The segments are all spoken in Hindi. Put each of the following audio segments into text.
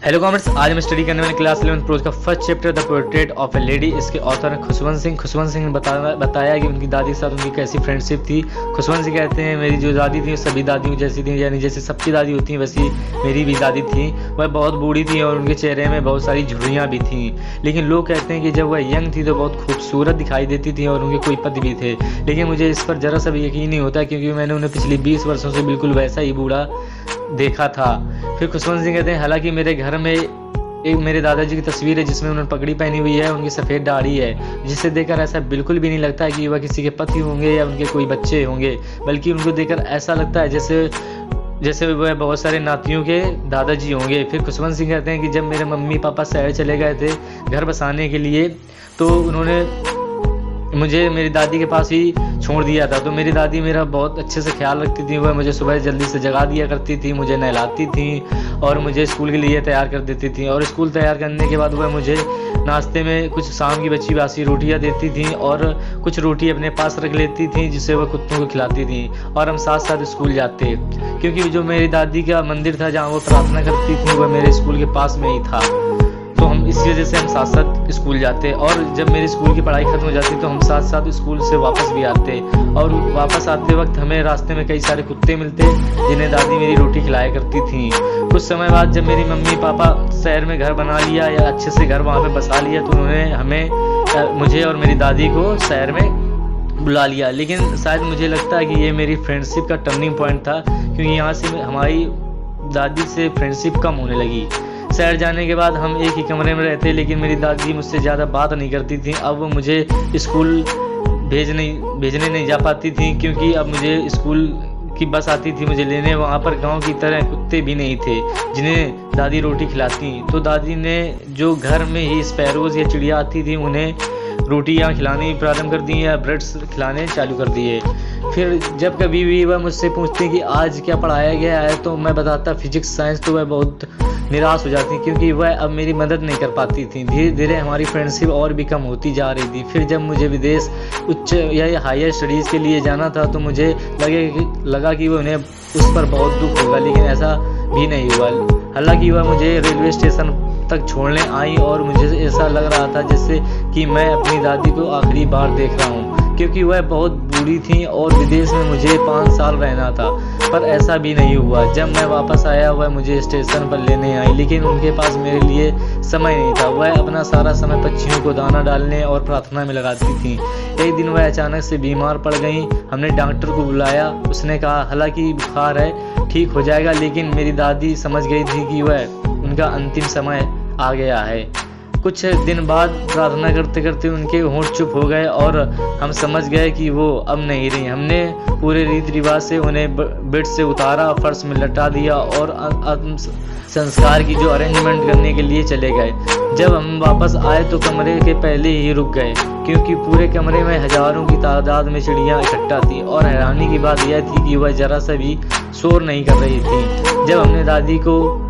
हेलो कॉमर्स, आज हम स्टडी करने वाले क्लास 11 प्रोज का first chapter the portrait of A lady. इसके ऑथर है खुशवंत सिंह। खुशवंत सिंह ने बताया कि उनकी दादी के साथ उनकी कैसी फ्रेंडशिप थी। खुशवंत सिंह कहते हैं मेरी जो दादी थी वो सभी दादियों जैसी थी, यानी जैसे सबकी दादी होती हैं वैसी मेरी भी दादी थी। वह बहुत बूढ़ी थी और उनके चेहरे में बहुत सारी झुर्रियाँ भी थीं, लेकिन लोग कहते हैं कि जब वह यंग थी तो बहुत खूबसूरत दिखाई देती थी और उनके कोई पति भी थे। लेकिन मुझे इस पर ज़रा सा भी यकीन नहीं होता, क्योंकि मैंने उन्हें पिछले 20 वर्षों से बिल्कुल वैसा ही बूढ़ा देखा था। फिर खुशवंत सिंह कहते हैं हालांकि मेरे घर में एक मेरे दादाजी की तस्वीर है जिसमें उन्होंने पगड़ी पहनी हुई है, उनकी सफ़ेद दाढ़ी है, जिसे देखकर ऐसा बिल्कुल भी नहीं लगता है कि वह किसी के पति होंगे या उनके कोई बच्चे होंगे, बल्कि उनको देखकर ऐसा लगता है जैसे वह बहुत सारे नातियों के दादाजी होंगे। फिर खुशवंत सिंह कहते हैं कि जब मेरे मम्मी पापा शहर चले गए थे घर बसाने के लिए, तो उन्होंने मुझे मेरी दादी के पास ही छोड़ दिया था। तो मेरी दादी मेरा बहुत अच्छे से ख्याल रखती थी। वह मुझे सुबह जल्दी से जगा दिया करती थी, मुझे नहलाती थी और मुझे स्कूल के लिए तैयार कर देती थी। और स्कूल तैयार करने के बाद वह मुझे नाश्ते में कुछ शाम की बची बासी रोटियां देती थी और कुछ रोटी अपने पास रख लेती थी जिसे वह कुत्तों को खिलाती थी, और हम साथ साथ स्कूल जाते। क्योंकि जो मेरी दादी का मंदिर था जहाँ वो प्रार्थना करती थी वह मेरे स्कूल के पास में ही था, तो हम इसी वजह से हम साथ साथ स्कूल जाते। और जब मेरी स्कूल की पढ़ाई खत्म हो जाती तो हम साथ साथ स्कूल से वापस भी आते, और वापस आते वक्त हमें रास्ते में कई सारे कुत्ते मिलते जिन्हें दादी मेरी रोटी खिलाया करती थी। कुछ समय बाद जब मेरी मम्मी पापा शहर में घर बना लिया या अच्छे से घर वहाँ पे बसा लिया, तो उन्होंने मुझे और मेरी दादी को शहर में बुला लिया। लेकिन शायद मुझे लगता है कि ये मेरी फ्रेंडशिप का टर्निंग पॉइंट था, क्योंकि यहाँ से हमारी दादी से फ्रेंडशिप कम होने लगी। शहर जाने के बाद हम एक ही कमरे में रहते, लेकिन मेरी दादी मुझसे ज़्यादा बात नहीं करती थी। अब वो मुझे स्कूल भेजने नहीं जा पाती थी, क्योंकि अब मुझे स्कूल की बस आती थी मुझे लेने। वहाँ पर गांव की तरह कुत्ते भी नहीं थे जिन्हें दादी रोटी खिलाती। तो दादी ने जो घर में ही स्पैरोज या चिड़िया आती थी उन्हें रोटियाँ खिलानी प्रारंभ कर दी या ब्रेड्स खिलाने चालू कर दिए। फिर जब कभी भी वह मुझसे पूछती कि आज क्या पढ़ाया गया है, तो मैं बताता फिजिक्स साइंस, तो वह बहुत निराश हो जाती, क्योंकि वह अब मेरी मदद नहीं कर पाती थी। धीरे धीरे हमारी फ्रेंडशिप और भी कम होती जा रही थी। फिर जब मुझे विदेश उच्च या हायर स्टडीज़ के लिए जाना था, तो मुझे लगा कि वो उन्हें उस पर बहुत दुख होगा, लेकिन ऐसा भी नहीं हुआ। हालांकि वह मुझे रेलवे स्टेशन तक छोड़ने आई और मुझे ऐसा लग रहा था जैसे कि मैं अपनी दादी को आखिरी बार देख रहा हूँ, क्योंकि वह बहुत बूढ़ी थी और विदेश में मुझे 5 साल रहना था। पर ऐसा भी नहीं हुआ। जब मैं वापस आया वह मुझे स्टेशन पर लेने आई, लेकिन उनके पास मेरे लिए समय नहीं था। वह अपना सारा समय पक्षियों को दाना डालने और प्रार्थना में लगाती थी। एक दिन वह अचानक से बीमार पड़ गई। हमने डॉक्टर को बुलाया। उसने कहा हालांकि बुखार है, ठीक हो जाएगा, लेकिन मेरी दादी समझ गई थी कि वह उनका अंतिम समय आ गया है। कुछ दिन बाद प्रार्थना करते करते उनके होंठ चुप हो गए और हम समझ गए कि वो अब नहीं रही। हमने पूरे रीति रिवाज से उन्हें बेड से उतारा, फर्श में लटा दिया और आत्म संस्कार की जो अरेंजमेंट करने के लिए चले गए। जब हम वापस आए तो कमरे के पहले ही रुक गए, क्योंकि पूरे कमरे में हजारों की तादाद में चिड़ियाँ इकट्ठा थी। और हैरानी की बात यह थी कि वह जरा सा भी शोर नहीं कर रही थी। जब हमने दादी को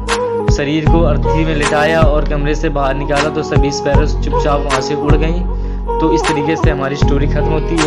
शरीर को अर्थी में लिटाया और कमरे से बाहर निकाला तो सभी स्पैरोज चुपचाप वहाँ से उड़ गईं। तो इस तरीके से हमारी स्टोरी खत्म होती है।